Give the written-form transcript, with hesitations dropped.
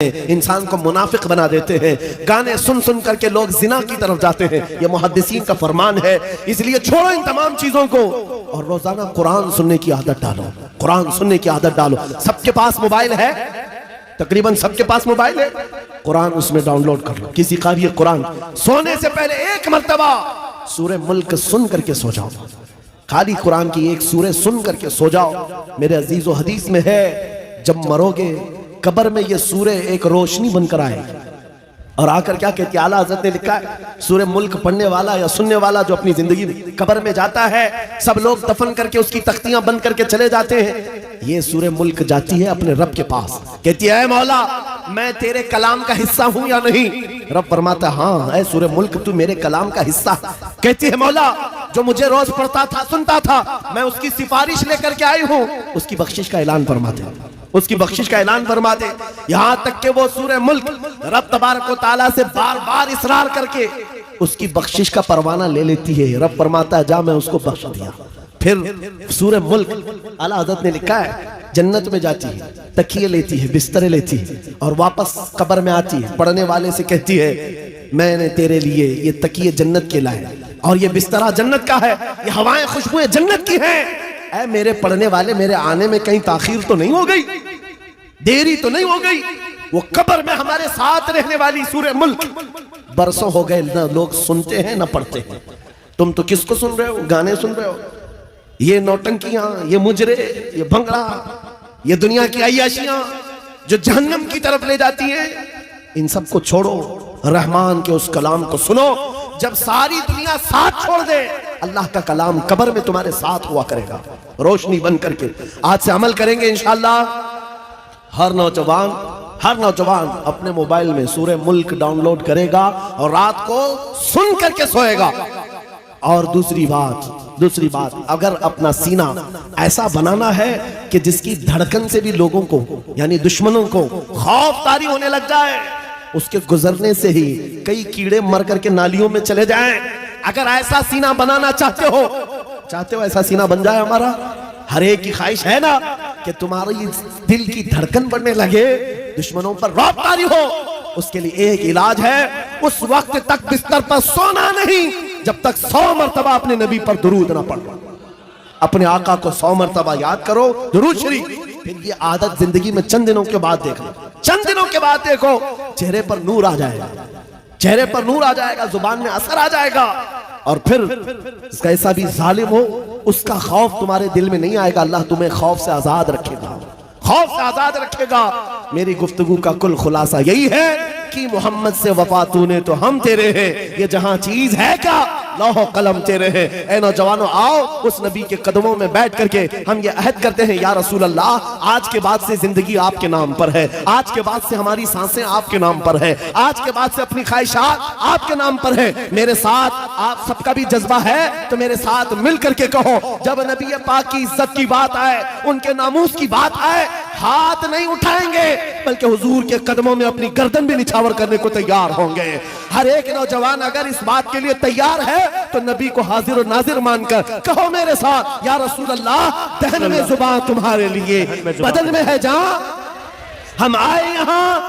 انسان کو منافق بنا دیتے ہیں، گانے سن سن کر کے لوگ زنا کی طرف جاتے ہیں، یہ محدثین کا فرمان ہے۔ اس لیے چھوڑو ان تمام چیزوں کو اور روزانہ قرآن سننے کی عادت ڈالو، قرآن سننے کی عادت ڈالو۔ سب کے پاس موبائل ہے، تقریباً سب کے پاس موبائل ہے، قرآن اس میں ڈاؤن لوڈ کر لو۔ کسی قاری قرآن سونے سے پہلے ایک مرتبہ سورہ ملک سن کر کے سو جاؤ، خالی قرآن کی ایک سورہ سن کر کے سو جاؤ۔ میرے عزیز و حدیث میں ہے جب مرو گے قبر میں یہ سورہ ایک روشنی بن کر آئے اور آ کر کیا کہتی ہے، اعلیٰ حضرت نے لکھا ہے سورہ ملک پڑھنے والا یا سننے والا جو اپنی زندگی میں قبر میں جاتا ہے، سب لوگ دفن کر کے اس کی تختیاں بند کر کے چلے جاتے ہیں، یہ سورہ ملک جاتی ہے اپنے رب کے پاس، کہتی ہے اے مولا میں تیرے کلام کا حصہ ہوں یا نہیں؟ رب فرماتا ہے ہاں اے سورہ ملک تو میرے کلام کا حصہ۔ کہتی ہے مولا جو مجھے روز پڑھتا تھا سنتا تھا میں اس کی سفارش لے کر کے آئی ہوں، اس کی بخشش کا اعلان فرما دے، اس کی بخشش کا اعلان فرما دے۔ یہاں تک کہ وہ سورہ ملک رب تبارک و تعالیٰ سے بار بار اصرار کر کے اس کی بخشش کا پروانہ لے لیتی ہے، رب فرماتا ہے جا میں اس کو بخش دیا۔ پھر سورہ ملک اعلیٰ حضرت نے لکھا ہے جنت میں جاتی ہے، تکیے لیتی ہے، بسترے لیتی ہے اور واپس قبر میں آتی ہے، پڑھنے والے سے کہتی ہے میں نے تیرے لیے یہ تکیے جنت کے لائے اور یہ بسترہ جنت کا ہے، یہ ہوائیں خوشبوئیں جنت کی ہیں۔ اے میرے پڑھنے والے میرے آنے میں کہیں تاخیر تو نہیں ہو گئی، دیری تو نہیں ہو گئی؟ وہ قبر میں ہمارے ساتھ رہنے والی سورہ ملک برسوں ہو گئے نہ لوگ سنتے ہیں نہ پڑھتے ہیں۔ تم تو کس کو سن رہے ہو؟ گانے سن رہے ہو، یہ نوٹنکیاں، یہ مجرے، یہ بھنگڑا، یہ دنیا کی عیاشیاں جو جہنم کی طرف لے جاتی ہیں، ان سب کو چھوڑو، رحمان کے اس کلام کو سنو۔ جب ساری دنیا ساتھ چھوڑ دے اللہ کا کلام قبر میں تمہارے ساتھ ہوا کرے گا روشنی بن کر کے۔ آج سے عمل کریں گے انشاءاللہ۔ ہر نوجوان اپنے موبائل میں سورہ ملک ڈاؤن لوڈ کرے گا اور رات کو سن کر کے سوئے گا۔ اور دوسری بات اگر اپنا سینہ ایسا بنانا ہے کہ جس کی دھڑکن سے بھی لوگوں کو یعنی دشمنوں کو خوف طاری ہونے لگ جائے، اس کے گزرنے سے ہی کئی کیڑے مر کر کے نالیوں میں چلے جائیں، اگر ایسا سینہ بنانا چاہتے ہو ایسا سینہ بن جائے ہمارا، ہر ایک کی خواہش ہے نا کہ تمہاری دل کی دھڑکن بڑھنے لگے، دشمنوں پر رعب طاری ہو، اس کے لیے ایک علاج ہے، اس وقت تک بستر پر سونا نہیں جب تک 100 مرتبہ اپنے نبی پر درود نہ پڑھو، اپنے آقا کو 100 مرتبہ یاد کرو، درود شریف۔ پھر یہ عادت زندگی میں چند دنوں کے بعد دیکھ لو، چند دنوں کے بعد دیکھو چہرے پر نور آ جائے گا، چہرے پر نور آ جائے گا، زبان میں اثر آ جائے گا، اور پھر اس کا ایسا بھی ظالم ہو اس کا خوف تمہارے دل میں نہیں آئے گا۔ اللہ تمہیں خوف سے آزاد رکھے گا، خوف سے آزاد رکھے گا۔ میری گفتگو کا کل خلاصہ یہی ہے کہ محمد سے وفا تو نے تو ہم تیرے ہیں، یہ جہاں چیز ہے کیا لوح و قلم تیرے ہیں۔ اے نوجوانوں آؤ اس نبی کے قدموں میں بیٹھ کر کے ہم یہ عہد کرتے ہیں یا رسول اللہ آج کے بعد سے زندگی آپ کے نام پر ہے، آج کے بعد سے ہماری سانسیں آپ کے نام پر ہے، آج کے بعد سے اپنی خواہشات آپ کے نام پر ہے۔ میرے ساتھ آپ سب کا بھی جذبہ ہے تو میرے ساتھ مل کر کے کہو جب نبی پاک کی عزت کی بات آئے، ان کے ناموس کی بات آئے، ہاتھ نہیں اٹھائیں گے بلکہ حضور کے قدموں میں اپنی گردن بھی نچھاور کرنے کو تیار ہوں گے۔ ہر ایک نوجوان اگر اس بات کے لیے تیار ہے تو نبی کو حاضر و ناظر مان کر کہو میرے ساتھ یا رسول اللہ دہن میں زبان تمہارے لیے بدن میں ہے جہاں ہم آئے یہاں